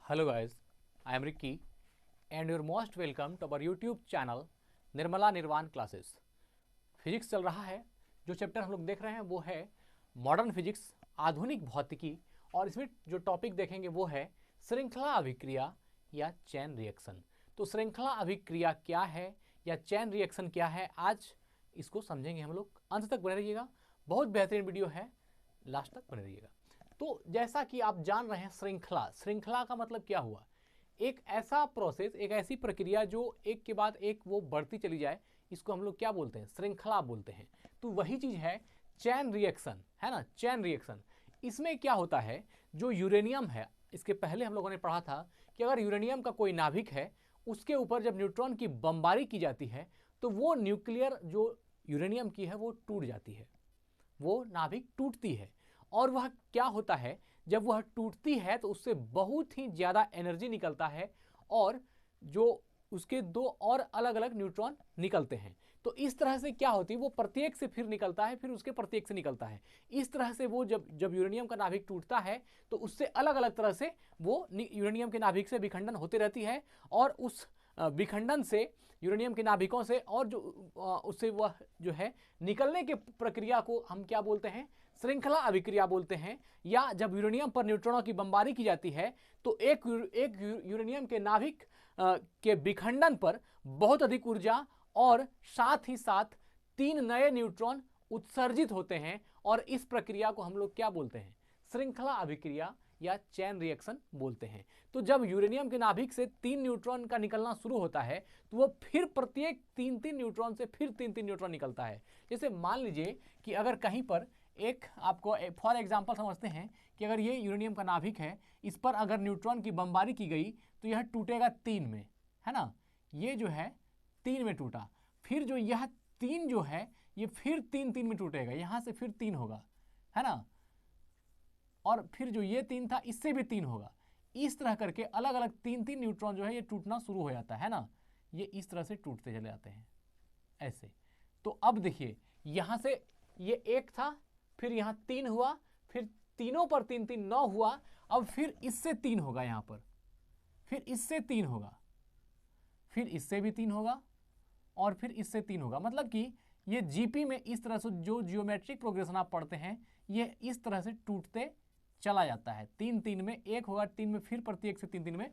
Hello guys, I am Ricky and you're most welcome to our YouTube channel Nirmala निर्वाण classes. Physics चल रहा है। जो चैप्टर हम लोग देख रहे हैं वो है मॉडर्न फिजिक्स, आधुनिक भौतिकी, और इसमें जो टॉपिक देखेंगे वो है श्रृंखला अभिक्रिया या चैन रिएक्शन। तो श्रृंखला अभिक्रिया क्या है या चैन रिएक्शन क्या है, आज इसको समझेंगे हम लोग। अंत तक बने रहिएगा, बहुत बेहतरीन वीडियो है, लास्ट तक बने रहिएगा। तो जैसा कि आप जान रहे हैं, श्रृंखला, श्रृंखला का मतलब क्या हुआ? एक ऐसा प्रोसेस, एक ऐसी प्रक्रिया जो एक के बाद एक वो बढ़ती चली जाए, इसको हम लोग क्या बोलते हैं? श्रृंखला बोलते हैं। तो वही चीज है चैन रिएक्शन, है ना, चैन रिएक्शन। इसमें क्या होता है, जो यूरेनियम है, इसके पहले हम लोगों ने पढ़ा था कि अगर यूरेनियम का कोई नाभिक है, उसके ऊपर जब न्यूट्रॉन की बमबारी की जाती है तो वो न्यूक्लियर जो यूरेनियम की है वो टूट जाती है, वो नाभिक टूटती है। और वह क्या होता है, जब वह टूटती है तो उससे बहुत ही ज़्यादा एनर्जी निकलता है और जो उसके दो और अलग अलग न्यूट्रॉन निकलते हैं। तो इस तरह से क्या होती है, वो प्रत्येक से फिर निकलता है, फिर उसके प्रत्येक से निकलता है। इस तरह से वो जब जब यूरेनियम का नाभिक टूटता है तो उससे अलग अलग तरह से वो यूरेनियम के नाभिक से विखंडन होती रहती है, और उस विखंडन से यूरेनियम के नाभिकों से और जो उससे वह जो है निकलने के प्रक्रिया को हम क्या बोलते हैं? श्रृंखला अभिक्रिया बोलते हैं। या जब यूरेनियम पर न्यूट्रॉनों की बमबारी की जाती है तो एक यूरेनियम के नाभिक के विखंडन पर बहुत अधिक ऊर्जा और साथ ही साथ 3 नए न्यूट्रॉन उत्सर्जित होते हैं, और इस प्रक्रिया को हम लोग क्या बोलते हैं? श्रृंखला अभिक्रिया या चैन रिएक्शन बोलते हैं। तो जब यूरेनियम के नाभिक से 3 न्यूट्रॉन का निकलना शुरू होता है तो वो फिर प्रत्येक 3-3 न्यूट्रॉन से फिर 3-3 न्यूट्रॉन निकलता है। जैसे मान लीजिए कि अगर कहीं पर एक, आपको फॉर एग्जांपल समझते हैं कि अगर ये यूरेनियम का नाभिक है, इस पर अगर न्यूट्रॉन की बमबारी की गई तो यह टूटेगा 3 में, है ना। ये जो है 3 में टूटा, फिर जो यह 3 जो है ये फिर 3-3 में टूटेगा, यहां से फिर 3 होगा, है ना, और फिर जो ये 3 था इससे भी 3 होगा। इस तरह करके अलग अलग 3-3 न्यूट्रॉन जो है ये टूटना शुरू हो जाता है ना, ये इस तरह से टूटते चले जाते हैं ऐसे। तो अब देखिए, यहां से ये 1 था, फिर यहां 3 हुआ, फिर तीनों पर 3-3 9 हुआ, अब फिर इससे 3 होगा यहां पर, फिर इससे 3 होगा, फिर इससे भी 3 होगा, और फिर इससे 3 होगा। मतलब कि ये जीपी में इस तरह से जो जियोमेट्रिक प्रोग्रेशन आप पढ़ते हैं ये इस तरह से टूटते चला जाता है। 3-3 में 1 होगा, 3 में फिर प्रत्येक से 3-3 में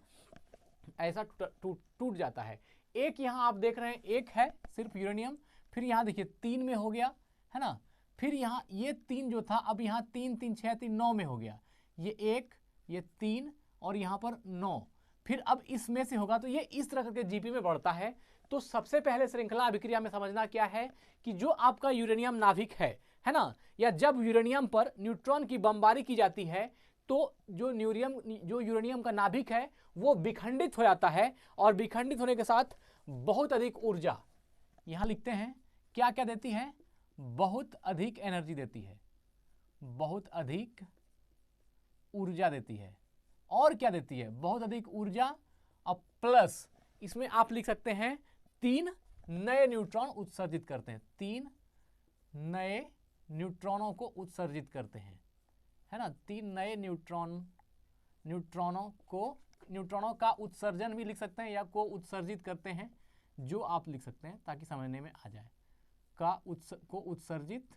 ऐसा टूट जाता है। एक यहां आप देख रहे हैं, एक है सिर्फ यूरेनियम, फिर यहां देखिए 3 में हो गया, है ना, फिर यहां ये 3 जो था अब यहां 3-3 6 3 9 में हो गया, ये 1 ये 3 और यहां पर 9, फिर अब इसमें से होगा, तो ये इस तरह करके जीपी में बढ़ता है। तो सबसे पहले श्रृंखला अभिक्रिया में समझना क्या है कि जो आपका यूरेनियम नाभिक है ना, या जब यूरेनियम पर न्यूट्रॉन की बमबारी की जाती है तो जो यूरेनियम का नाभिक है वो विखंडित हो जाता है, और विखंडित होने के साथ बहुत अधिक ऊर्जा, यहां लिखते हैं क्या क्या देती है? बहुत अधिक एनर्जी देती है, बहुत अधिक ऊर्जा देती है। और क्या देती है? बहुत अधिक ऊर्जा, और प्लस इसमें आप लिख सकते हैं 3 नए न्यूट्रॉन उत्सर्जित करते हैं, 3 नए न्यूट्रॉनों को उत्सर्जित करते हैं, है ना, 3 नए न्यूट्रॉनों का उत्सर्जन भी लिख सकते हैं, या को उत्सर्जित करते हैं, जो आप लिख सकते हैं ताकि समझने में आ जाए, को उत्सर्जित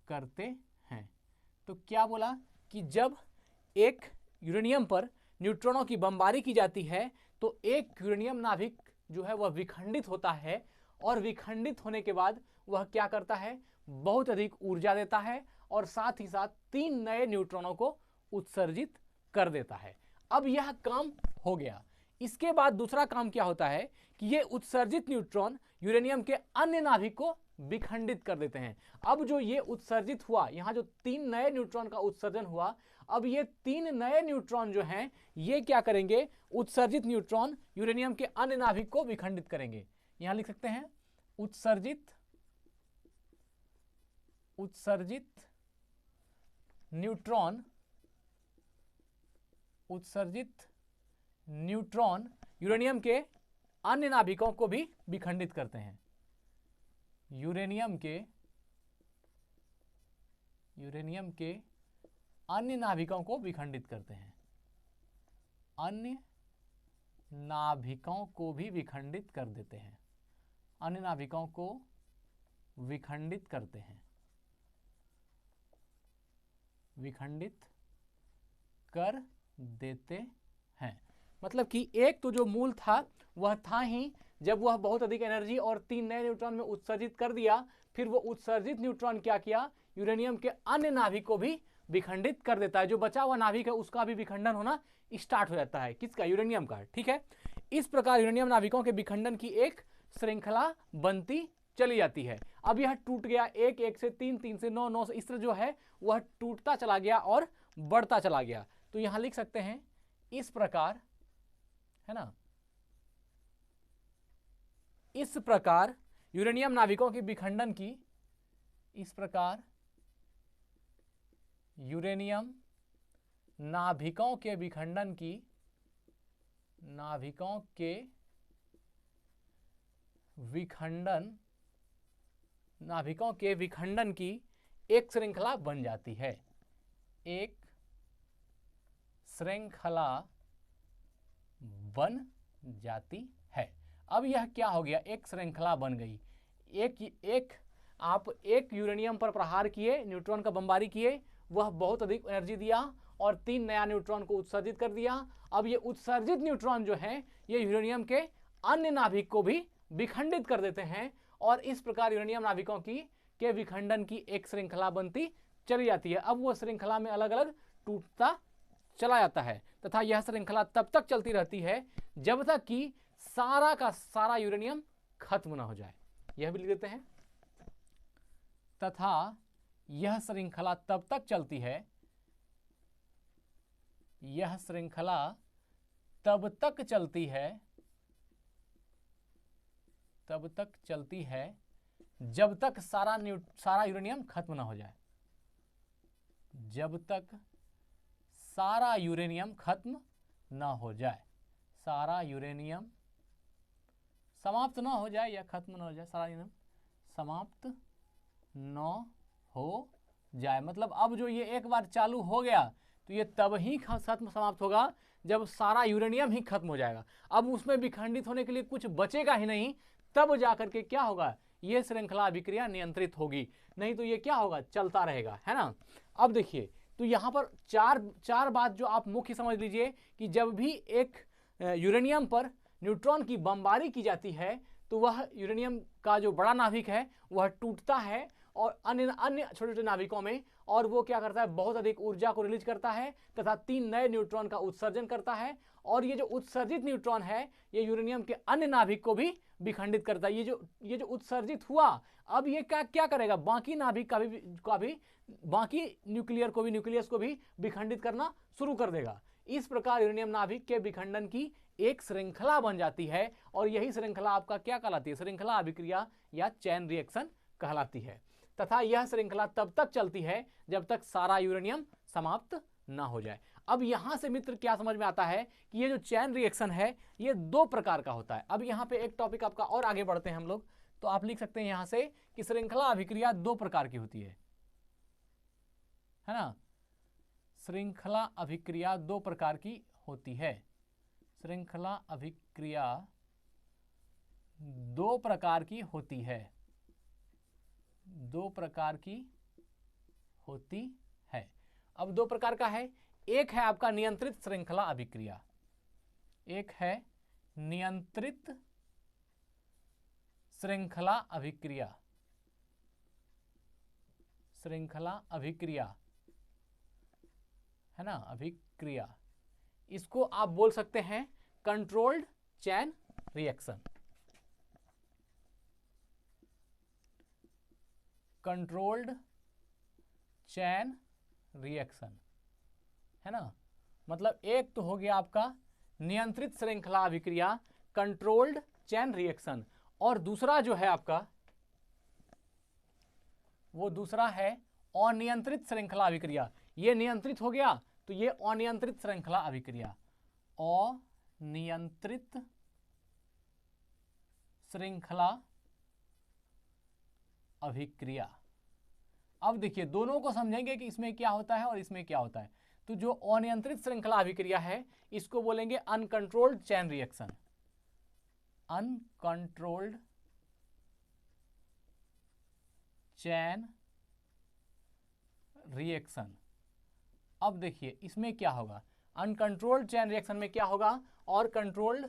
करते हैं। तो क्या बोला कि जब एक यूरेनियम पर न्यूट्रॉनों की बमबारी की जाती है तो एक यूरेनियम नाभिक जो है वह विखंडित होता है, और विखंडित होने के बाद वह क्या करता है? बहुत अधिक ऊर्जा देता है, और साथ ही साथ 3 नए न्यूट्रॉनों को उत्सर्जित कर देता है। अब यह काम हो गया। इसके बाद दूसरा काम क्या होता है कि ये उत्सर्जित न्यूट्रॉन यूरेनियम के अन्य नाभिक को विखंडित कर देते हैं। अब जो ये उत्सर्जित हुआ, यहां जो 3 नए न्यूट्रॉन का उत्सर्जन हुआ, अब ये 3 नए न्यूट्रॉन जो हैं ये क्या करेंगे? उत्सर्जित न्यूट्रॉन यूरेनियम के अन्य नाभिक को विखंडित करेंगे। यहां लिख सकते हैं उत्सर्जित न्यूट्रॉन यूरेनियम के अन्य नाभिकों को भी विखंडित करते हैं, यूरेनियम के अन्य नाभिकों को विखंडित करते हैं। अन्य नाभिकों को भी विखंडित कर देते हैं, अन्य नाभिकों को विखंडित करते हैं, विखंडित कर देते हैं। मतलब कि एक तो जो मूल था वह था ही, जब वह बहुत अधिक एनर्जी और 3 नए न्यूट्रॉन में उत्सर्जित कर दिया, फिर वो उत्सर्जित न्यूट्रॉन क्या किया, यूरेनियम के अन्य नाभिक को भी विखंडित कर देता है। जो बचा हुआ नाभिक है उसका भी विखंडन होना स्टार्ट हो जाता है, किसका, यूरेनियम का। ठीक है, इस प्रकार यूरेनियम नाभिकों के विखंडन की एक श्रृंखला बनती चली जाती है। अब यह टूट गया, 1, 1 से 3, 3 से 9, 9 से, इस तरह जो है वह टूटता चला गया और बढ़ता चला गया। तो यहां लिख सकते हैं इस प्रकार, है ना, इस प्रकार यूरेनियम नाभिकों के विखंडन की, इस प्रकार यूरेनियम नाभिकों के विखंडन की, नाभिकों के विखंडन, नाभिकों के विखंडन की एक श्रृंखला बन जाती है, एक श्रृंखला बन जाती है। अब यह क्या हो गया, एक श्रृंखला बन गई। आप एक यूरेनियम पर प्रहार किए, न्यूट्रॉन का बमबारी किए, वह बहुत अधिक एनर्जी दिया और 3 नया न्यूट्रॉन को उत्सर्जित कर दिया। अब ये उत्सर्जित न्यूट्रॉन जो है ये यूरेनियम के अन्य नाभिक को भी विखंडित कर देते हैं और इस प्रकार यूरेनियम नाभिकों के विखंडन की एक श्रृंखला बनती चली जाती है। अब वो श्रृंखला में अलग अलग टूटता चला जाता है तथा यह श्रृंखला तब तक चलती रहती है जब तक कि सारा का सारा यूरेनियम खत्म ना हो जाए। यह भी लिख देते हैं, तथा यह श्रृंखला तब तक चलती है, यह श्रृंखला तब तक चलती है, तब तक चलती है जब तक सारा यूरेनियम खत्म ना हो जाए, जब तक सारा यूरेनियम खत्म ना हो जाए, सारा यूरेनियम समाप्त ना हो जाए या खत्म ना हो जाए, सारा यूरेनियम समाप्त न हो जाए। मतलब अब जो ये एक बार चालू हो गया तो ये तब ही खत्म समाप्त होगा जब सारा यूरेनियम ही खत्म हो जाएगा। अब उसमें विखंडित होने के लिए कुछ बचेगा ही नहीं, तब जाकर के क्या होगा, ये श्रृंखला अभिक्रिया नियंत्रित होगी, नहीं तो ये क्या होगा, चलता रहेगा, है ना। अब देखिए, तो यहाँ पर चार बात जो आप मुख्य समझ लीजिए कि जब भी एक यूरेनियम पर न्यूट्रॉन की बमबारी की जाती है तो वह यूरेनियम का जो बड़ा नाभिक है वह टूटता है और अन्य छोटे छोटे नाभिकों में, और वो क्या करता है, बहुत अधिक ऊर्जा को रिलीज करता है तथा 3 नए न्यूट्रॉन का उत्सर्जन करता है। और ये जो उत्सर्जित न्यूट्रॉन है ये यूरेनियम के अन्य नाभिक को भी विखंडित करता है। ये जो उत्सर्जित हुआ, अब ये क्या करेगा, बाकी नाभिक का भी बाकी न्यूक्लियस को भी विखंडित करना शुरू कर देगा। इस प्रकार यूरेनियम नाभिक के विखंडन की एक श्रृंखला बन जाती है और यही श्रृंखला आपका क्या कहलाती है, श्रृंखला अभिक्रिया या चैन रिएक्शन कहलाती है। तथा यह श्रृंखला तब तक चलती है जब तक सारा यूरेनियम समाप्त ना हो जाए। अब यहां से मित्र क्या समझ में आता है कि ये जो चैन रिएक्शन है ये 2 प्रकार का होता है। अब यहाँ पे एक टॉपिक आपका और आगे बढ़ते हैं हम लोग, तो आप लिख सकते हैं यहां से कि श्रृंखला अभिक्रिया 2 प्रकार की होती है ना। श्रृंखला अभिक्रिया 2 प्रकार की होती है, श्रृंखला अभिक्रिया 2 प्रकार की होती है, 2 प्रकार की होती है। अब 2 प्रकार का है, एक है आपका नियंत्रित श्रृंखला अभिक्रिया, एक है नियंत्रित श्रृंखला अभिक्रिया, श्रृंखला अभिक्रिया, है ना, अभिक्रिया। इसको आप बोल सकते हैं controlled chain reaction, controlled chain reaction, है ना। मतलब एक तो हो गया आपका नियंत्रित श्रृंखला अभिक्रिया, कंट्रोल्ड चैन रिएक्शन, और दूसरा जो है आपका वो दूसरा है अनियंत्रित श्रृंखला अभिक्रिया। ये नियंत्रित हो गया तो ये अनियंत्रित श्रृंखला अभिक्रिया, अनियंत्रित श्रृंखला अभिक्रिया। अब देखिए दोनों को समझेंगे कि इसमें क्या होता है और इसमें क्या होता है। तो जो अनियंत्रित श्रृंखला अभिक्रिया है इसको बोलेंगे uncontrolled chain reaction, uncontrolled chain reaction. अब देखिए इसमें क्या होगा, अनकंट्रोल्ड चैन रिएक्शन में क्या होगा और कंट्रोल्ड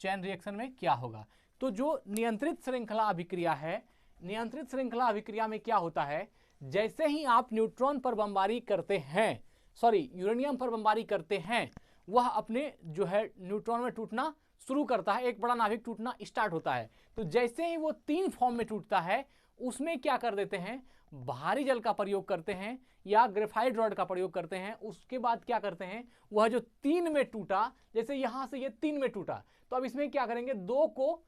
चैन रिएक्शन में क्या होगा। तो जो नियंत्रित श्रृंखला अभिक्रिया है, नियंत्रित श्रृंखला अभिक्रिया में क्या होता है, जैसे ही आप न्यूट्रॉन पर बमबारी करते हैं, सॉरी यूरेनियम पर बमबारी करते हैं, वह अपने जो है न्यूट्रॉन में टूटना शुरू करता है, एक बड़ा नाभिक टूटना स्टार्ट होता है। तो जैसे ही वो 3 फॉर्म में टूटता है उसमें क्या कर देते हैं, भारी जल का प्रयोग करते हैं या ग्रेफाइट रॉड का प्रयोग करते हैं। उसके बाद क्या करते हैं, वह जो 3 में टूटा, जैसे यहां से ये 3 में टूटा, तो अब इसमें क्या करेंगे, 2 को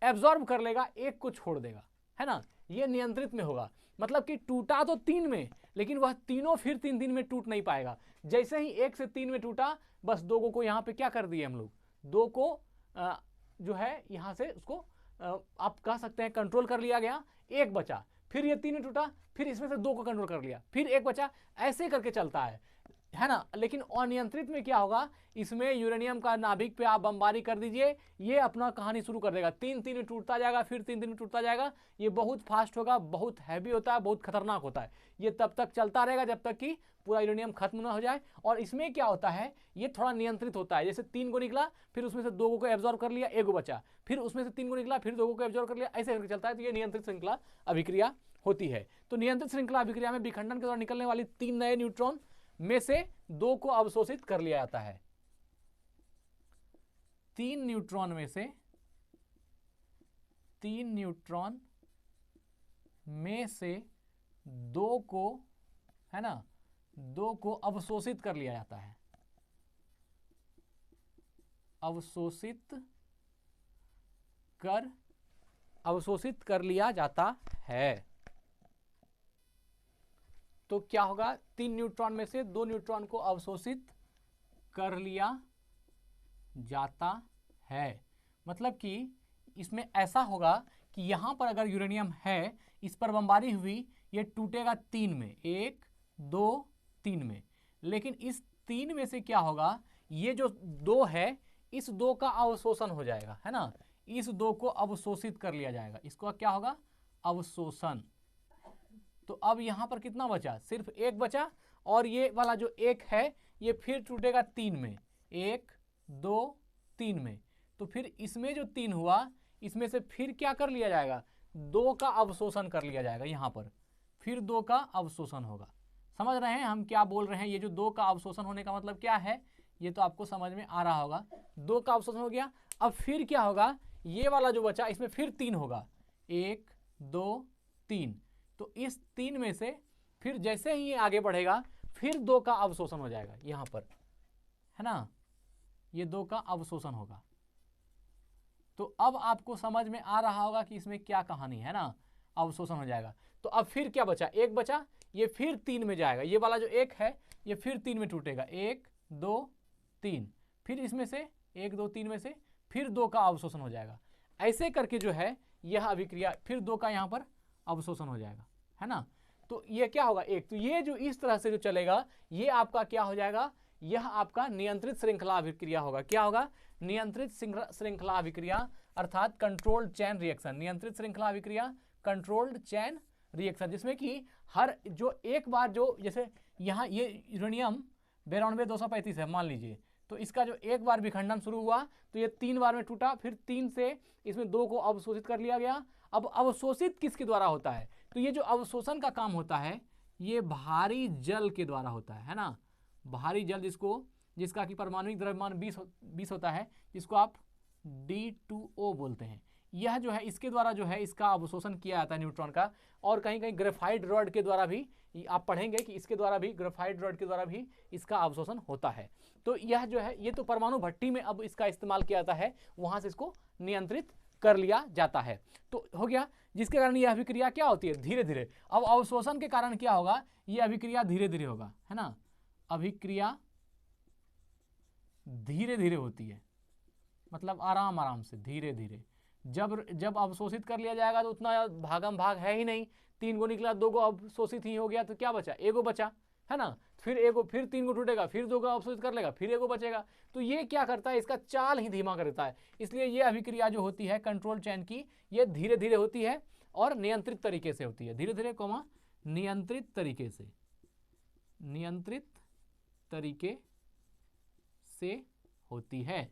एब्जॉर्ब कर लेगा, 1 को छोड़ देगा, है ना। ये नियंत्रित में होगा, मतलब कि टूटा तो 3 में, लेकिन वह तीनों फिर 3 में टूट नहीं पाएगा। जैसे ही 1 से 3 में टूटा, बस 2 को यहाँ पे क्या कर दिए हम लोग, 2 को जो है यहाँ से उसको आप कह सकते हैं कंट्रोल कर लिया गया, 1 बचा, फिर ये 3 में टूटा, फिर इसमें से 2 को कंट्रोल कर लिया, फिर 1 बचा, ऐसे करके चलता है ना। लेकिन अनियंत्रित में क्या होगा, इसमें यूरेनियम का नाभिक पे आप बमबारी कर दीजिए, ये अपना कहानी शुरू कर देगा, 3 में टूटता जाएगा, फिर 3 में टूटता जाएगा। ये बहुत फास्ट होगा, बहुत हैवी होता है, बहुत खतरनाक होता है। ये तब तक चलता रहेगा जब तक कि पूरा यूरेनियम खत्म ना हो जाए। और इसमें क्या होता है, ये थोड़ा नियंत्रित होता है, जैसे 3 को निकला, फिर उसमें से 2 को एब्जॉर्ब कर लिया, 1 बचा, फिर उसमें से 3 को निकला, फिर 2 को एब्जॉर्ब कर लिया, ऐसे करके चलता है। तो ये नियंत्रित श्रृंखला अभिक्रिया होती है। तो नियंत्रित श्रृंखला अभिक्रिया में विखंडन के द्वारा निकलने वाली 3 नए न्यूट्रॉन में से 2 को अवशोषित कर लिया जाता है। 3 न्यूट्रॉन में से 2 को, है ना, 2 को अवशोषित कर लिया जाता है, अवशोषित कर लिया जाता है। तो क्या होगा, 3 न्यूट्रॉन में से 2 न्यूट्रॉन को अवशोषित कर लिया जाता है। मतलब कि इसमें ऐसा होगा कि यहां पर अगर यूरेनियम है, इस पर बमबारी हुई, ये टूटेगा 3 में, 1 2 3 में। लेकिन इस 3 में से क्या होगा, ये जो 2 है, इस 2 का अवशोषण हो जाएगा, है ना। इस 2 को अवशोषित कर लिया जाएगा, इसको क्या होगा, अवशोषण। तो अब यहां पर कितना बचा, सिर्फ 1 बचा, और ये वाला जो 1 है ये फिर टूटेगा 3 में, 1 2 3 में। तो फिर इसमें जो 3 हुआ, इसमें से फिर क्या कर लिया जाएगा, 2 का अवशोषण कर लिया जाएगा, यहां पर फिर 2 का अवशोषण होगा। समझ रहे हैं हम क्या बोल रहे हैं, ये जो 2 का अवशोषण होने का मतलब क्या है, ये तो आपको समझ में आ रहा होगा। 2 का अवशोषण हो गया, अब फिर क्या होगा, ये वाला जो बचा इसमें फिर 3 होगा, 1 2 3। तो इस 3 में से फिर जैसे ही ये आगे बढ़ेगा, फिर 2 का अवशोषण हो जाएगा यहां पर, है ना, ये 2 का अवशोषण होगा। तो अब आपको समझ में आ रहा होगा कि इसमें क्या कहानी है ना, अवशोषण हो जाएगा। तो अब फिर क्या बचा, 1 बचा, ये फिर 3 में जाएगा, ये वाला जो 1 है ये फिर 3 में टूटेगा, 1 2 3, फिर इसमें से 1 2 3 में से फिर 2 का अवशोषण हो जाएगा। ऐसे करके जो है यह अभिक्रिया, फिर 2 का यहाँ पर अवशोषण हो जाएगा, है ना। तो ये क्या होगा, एक तो ये जो इस तरह से जो चलेगा, ये आपका क्या हो जाएगा, यह आपका नियंत्रित श्रृंखला अभिक्रिया होगा। क्या होगा, नियंत्रित श्रृंखला अभिक्रिया, अर्थात कंट्रोल्ड चैन रिएक्शन। नियंत्रित श्रृंखला अभिक्रिया कंट्रोल्ड चैन रिएक्शन, जिसमें कि हर जो एक बार जो, जैसे यहाँ ये यूरेनियम 92-235 है मान लीजिए, तो इसका जो एक बार विखंडन शुरू हुआ तो ये 3 बार में टूटा, फिर 3 से इसमें 2 को अवशोषित कर लिया गया। अब अवशोषित किसके द्वारा होता है, तो ये जो अवशोषण का काम होता है ये भारी जल के द्वारा होता है ना। भारी जल जिसका कि परमाणुिक द्रव्यमान 20 होता है, जिसको आप D2O बोलते हैं। यह जो है इसके द्वारा जो है इसका अवशोषण किया जाता है न्यूट्रॉन का। और कहीं कहीं ग्रेफाइट रॉड के द्वारा भी आप पढ़ेंगे कि इसके द्वारा भी, ग्रेफाइट रॉड के द्वारा भी इसका अवशोषण होता है। तो यह जो है ये तो परमाणु भट्टी में अब इसका इस्तेमाल किया जाता है, वहां से इसको नियंत्रित कर लिया जाता है। तो हो गया, जिसके कारण यह अभिक्रिया क्या होती है, धीरे धीरे। अब अवशोषण के कारण क्या होगा, यह अभिक्रिया धीरे धीरे होगा, है ना। अभिक्रिया धीरे धीरे होती है, मतलब आराम आराम से, धीरे धीरे। जब अवशोषित कर लिया जाएगा तो उतना भागम भाग है ही नहीं, 3 गो निकला, 2 गो अवशोषित ही हो गया, तो क्या बचा, 1 गो बचा, है ना, फिर 3 को टूटेगा, फिर 2 का अवशोषित कर लेगा, फिर 1 बचेगा। तो ये क्या करता है, इसका चाल ही धीमा कर देता है। इसलिए ये अभिक्रिया जो होती है कंट्रोल चेन की, ये धीरे धीरे होती है और नियंत्रित तरीके से होती है, धीरे धीरे कोमा नियंत्रित तरीके से, नियंत्रित तरीके से होती है,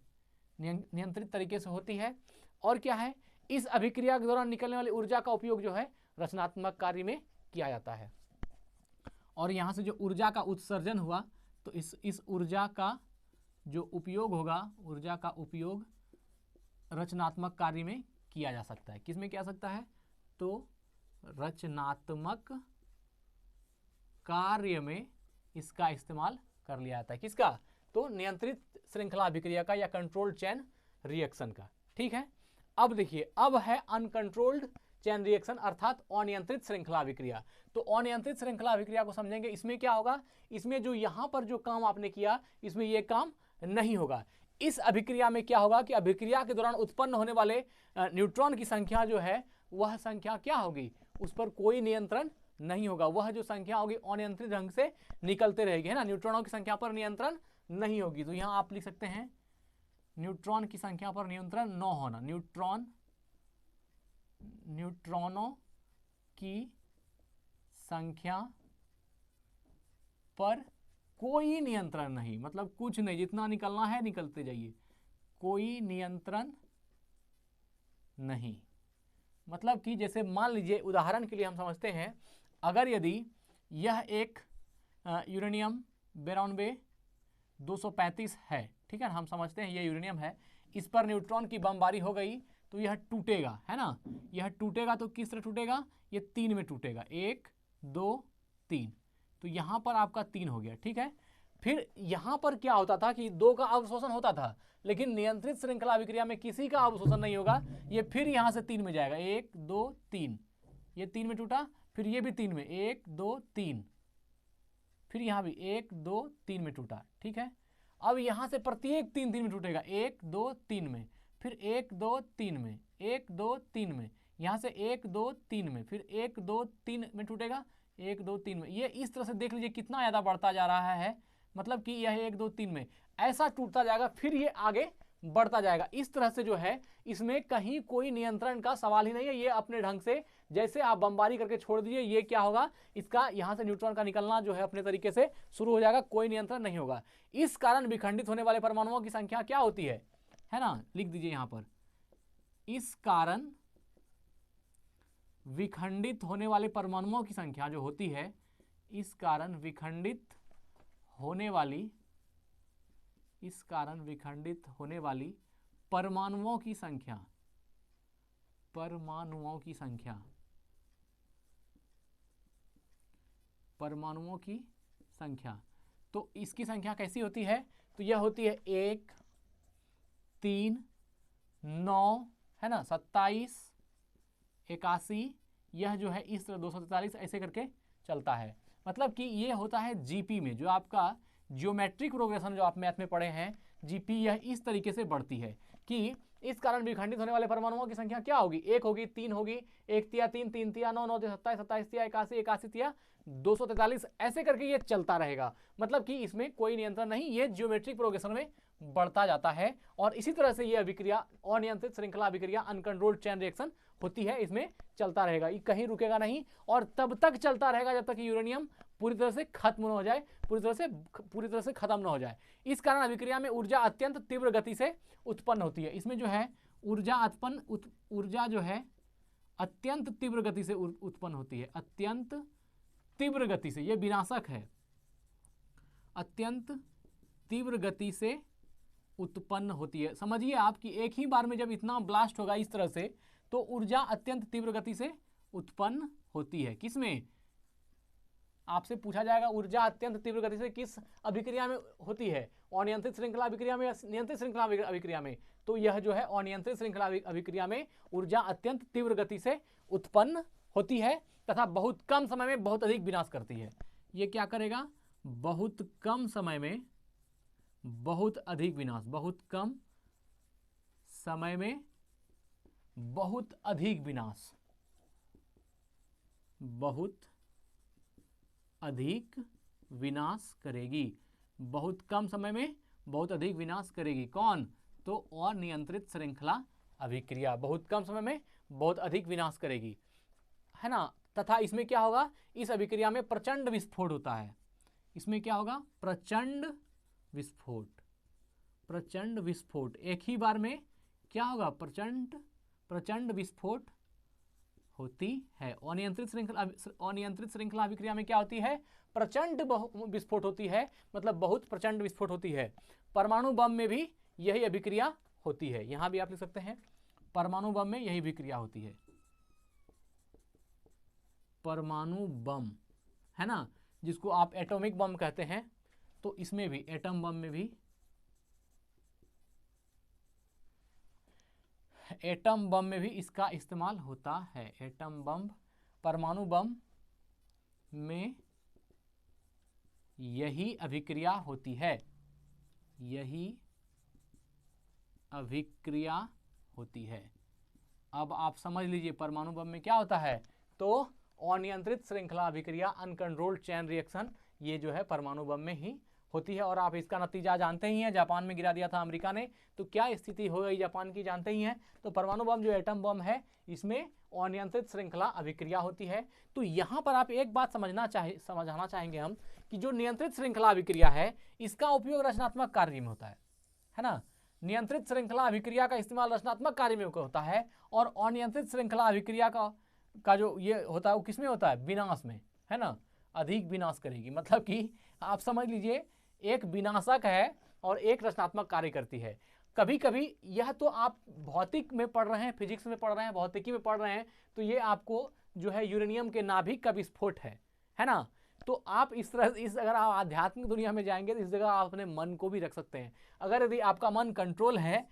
नियंत्रित तरीके से होती है। और क्या है, इस अभिक्रिया के दौरान निकलने वाली ऊर्जा का उपयोग जो है रचनात्मक कार्य में किया जाता है। और यहाँ से जो ऊर्जा का उत्सर्जन हुआ, तो इस ऊर्जा का जो उपयोग होगा, ऊर्जा का उपयोग रचनात्मक कार्य में किया जा सकता है। किसमें किया जा सकता है, तो रचनात्मक कार्य में इसका इस्तेमाल कर लिया जाता है। किसका, तो नियंत्रित श्रृंखला अभिक्रिया का या कंट्रोल्ड चेन रिएक्शन का। ठीक है, अब देखिए, अब है अनकंट्रोल्ड चेन रिएक्शन अर्थात अनियंत्रित श्रृंखला अभिक्रिया। तो अनियंत्रित श्रृंखला अभिक्रिया को समझेंगे। इसमें क्या होगा, इसमें जो यहां पर जो काम आपने किया, इसमें यह काम नहीं होगा। इस अभिक्रिया में क्या होगा कि अभिक्रिया के दौरान उत्पन्न होने वाले न्यूट्रॉन की संख्या जो है, वह संख्या क्या होगी, उस पर कोई नियंत्रण नहीं होगा। वह जो संख्या होगी अनियंत्रित ढंग से निकलते रहेगी, है ना, न्यूट्रॉनों की संख्या पर नियंत्रण नहीं होगी। तो यहां आप लिख सकते हैं न्यूट्रॉन की संख्या पर नियंत्रण न होना, न्यूट्रॉनों की संख्या पर कोई नियंत्रण नहीं, मतलब कुछ नहीं, जितना निकलना है निकलते जाइए, कोई नियंत्रण नहीं। मतलब कि जैसे मान लीजिए, उदाहरण के लिए हम समझते हैं, अगर यदि यह एक यूरेनियम 92 235 है, ठीक है ना, हम समझते हैं ये यूरेनियम है, इस पर न्यूट्रॉन की बमबारी हो गई तो यह टूटेगा, है ना, यह टूटेगा तो किस तरह टूटेगा, ये 3 में टूटेगा, 1 2 3, तो यहां पर आपका 3 हो गया। ठीक है, फिर यहां पर क्या होता था कि 2 का अवशोषण होता था, लेकिन नियंत्रित श्रृंखला अभिक्रिया में किसी का अवशोषण नहीं होगा, ये फिर यहां से 3 में जाएगा, 1 2 3, ये 3 में टूटा, फिर ये भी 3 में, 1 2 3, फिर यहां भी 1 2 3 में टूटा। ठीक है, अब यहां से प्रत्येक 3 3 में टूटेगा, 1 2 3 में, फिर 1 2 3 में, 1 2 3 में, यहां से 1 2 3 में, फिर 1 2 3 में टूटेगा, 1 2 3 में। ये इस तरह से देख लीजिए कितना ज्यादा बढ़ता जा रहा है, मतलब कि यह 1 2 3 में ऐसा टूटता जाएगा, फिर ये आगे बढ़ता जाएगा। इस तरह से जो है, इसमें कहीं कोई नियंत्रण का सवाल ही नहीं है। ये अपने ढंग से जैसे आप बमबारी करके छोड़ दीजिए, ये क्या होगा, इसका यहां से न्यूट्रॉन का निकलना जो है अपने तरीके से शुरू हो जाएगा, कोई नियंत्रण नहीं होगा। इस कारण विखंडित होने वाले परमाणुओं की संख्या क्या होती है ना, लिख दीजिए यहां पर, इस कारण विखंडित होने वाले परमाणुओं की संख्या जो होती है, इस कारण विखंडित होने वाली परमाणुओं की संख्या, परमाणुओं की संख्या, तो इसकी संख्या कैसी होती है, तो यह होती है 1 3 9, है ना, 27 81, यह जो है इस तरह 243 ऐसे करके चलता है। मतलब कि ये होता है जीपी में, जो आपका ज्योमेट्रिक प्रोग्रेशन जो आप मैथ में पढ़े हैं, जीपी, यह इस तरीके से बढ़ती है कि इस कारण विखंडित होने वाले परमाणुओं की संख्या क्या होगी, 1 होगी, 3 होगी, 1 तिया 3, 3 तिया 9, 9 तिया 27, 27 तिया 81, 81 तिया 243, ऐसे करके ये चलता रहेगा। मतलब कि इसमें कोई नियंत्रण नहीं, ये ज्योमेट्रिक प्रोग्रेशन में बढ़ता जाता है। और इसी तरह से ये अभिक्रिया, अनियंत्रित श्रृंखला अभिक्रिया, अनकंट्रोल्ड चेन रिएक्शन होती है, इसमें चलता रहेगा, ये कहीं रुकेगा नहीं, और तब तक चलता रहेगा जब तक यूरेनियम पूरी तरह से खत्म न हो जाए, पूरी तरह से खत्म न हो जाए। इस कारण अभिक्रिया में ऊर्जा अत्यंत तीव्र गति से उत्पन्न होती है। इसमें जो है ऊर्जा जो है अत्यंत तीव्र गति से उत्पन्न होती है, अत्यंत तीव्र गति से, यह विनाशक है, अत्यंत तीव्र गति से उत्पन्न होती है। समझिए आप कि एक ही बार में जब इतना ब्लास्ट होगा इस तरह से, तो ऊर्जा अत्यंत तीव्र गति से उत्पन्न होती है। किसमें, आपसे पूछा जाएगा ऊर्जा अत्यंत तीव्र गति से किस अभिक्रिया में होती है, अनियंत्रित श्रृंखला अभिक्रिया में या नियंत्रित श्रृंखला अभिक्रिया में, तो यह जो है अनियंत्रित श्रृंखला अभिक्रिया में ऊर्जा अत्यंत तीव्र गति से उत्पन्न होती है तथा बहुत कम समय में बहुत अधिक विनाश करती है। ये क्या करेगा, बहुत कम समय में बहुत अधिक विनाश, बहुत कम समय में बहुत अधिक विनाश, बहुत अधिक विनाश करेगी, बहुत कम समय में बहुत अधिक विनाश करेगी। कौन? तो अनियंत्रित श्रृंखला अभिक्रिया बहुत कम समय में बहुत अधिक विनाश करेगी, है ना। तथा इसमें क्या होगा? इस अभिक्रिया में प्रचंड विस्फोट होता है। इसमें क्या होगा? प्रचंड विस्फोट। प्रचंड विस्फोट एक ही बार में क्या होगा? प्रचंड विस्फोट होती है। अनियंत्रित श्रृंखला अभिक्रिया में क्या होती है? प्रचंड विस्फोट होती है, मतलब बहुत प्रचंड विस्फोट होती है। परमाणु बम में भी यही अभिक्रिया होती है। यहां भी आप लिख सकते हैं परमाणु बम में यही अभिक्रिया होती है। परमाणु बम, है ना, जिसको आप एटॉमिक बम कहते हैं, तो इसमें भी एटम बम में भी इसका इस्तेमाल होता है। एटम बम, परमाणु बम में यही अभिक्रिया होती है, यही अभिक्रिया होती है। अब आप समझ लीजिए परमाणु बम में क्या होता है, तो अनियंत्रित श्रृंखला अभिक्रिया, अनकंट्रोल्ड चेन रिएक्शन, ये जो है परमाणु बम में ही होती है। और आप इसका नतीजा जानते ही हैं, जापान में गिरा दिया था अमेरिका ने, तो क्या स्थिति हो गई जापान की जानते ही हैं। तो परमाणु बम जो एटम बम है, इसमें अनियंत्रित श्रृंखला अभिक्रिया होती है। तो यहाँ पर आप एक बात समझाना चाहेंगे हम कि जो नियंत्रित श्रृंखला अभिक्रिया है, इसका उपयोग रचनात्मक कार्य में होता है ना। नियंत्रित श्रृंखला अभिक्रिया का इस्तेमाल रचनात्मक कार्य में होता है, और अनियंत्रित श्रृंखला अभिक्रिया का जो ये होता है वो किसमें होता है? विनाश में, है ना। अधिक विनाश करेगी, मतलब कि आप समझ लीजिए एक विनाशक है और एक रचनात्मक कार्य करती है। कभी कभी यह तो आप भौतिक में पढ़ रहे हैं, फिजिक्स में पढ़ रहे हैं, भौतिकी में पढ़ रहे हैं, तो ये आपको जो है यूरेनियम के नाभिक का विस्फोट है ना। तो आप इस तरह अगर आप आध्यात्मिक दुनिया में जाएंगे तो इस जगह आप अपने मन को भी रख सकते हैं। अगर यदि आपका मन कंट्रोल है,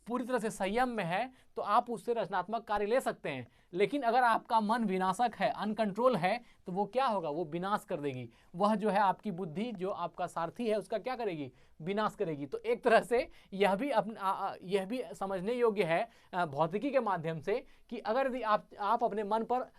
पूरी तरह से संयम में है, तो आप उससे रचनात्मक कार्य ले सकते हैं। लेकिन अगर आपका मन विनाशक है, अनकंट्रोल है, तो वो क्या होगा? वो विनाश कर देगी। वह जो है आपकी बुद्धि, जो आपका सारथी है, उसका क्या करेगी? विनाश करेगी। तो एक तरह से यह भी समझने योग्य है भौतिकी के माध्यम से कि अगर यदि आप अपने मन पर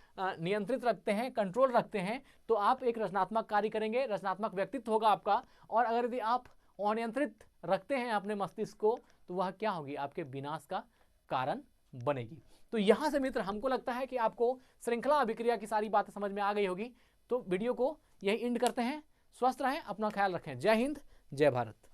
नियंत्रित रखते हैं, कंट्रोल रखते हैं, तो आप एक रचनात्मक कार्य करेंगे, रचनात्मक व्यक्तित्व होगा आपका। और अगर यदि आप अनियंत्रित रखते हैं अपने मस्तिष्क को, तो वह क्या होगी? आपके विनाश का कारण बनेगी। तो यहां से मित्र हमको लगता है कि आपको श्रृंखला अभिक्रिया की सारी बातें समझ में आ गई होगी। तो वीडियो को यही एंड करते हैं। स्वस्थ रहें, अपना ख्याल रखें। जय हिंद, जय भारत।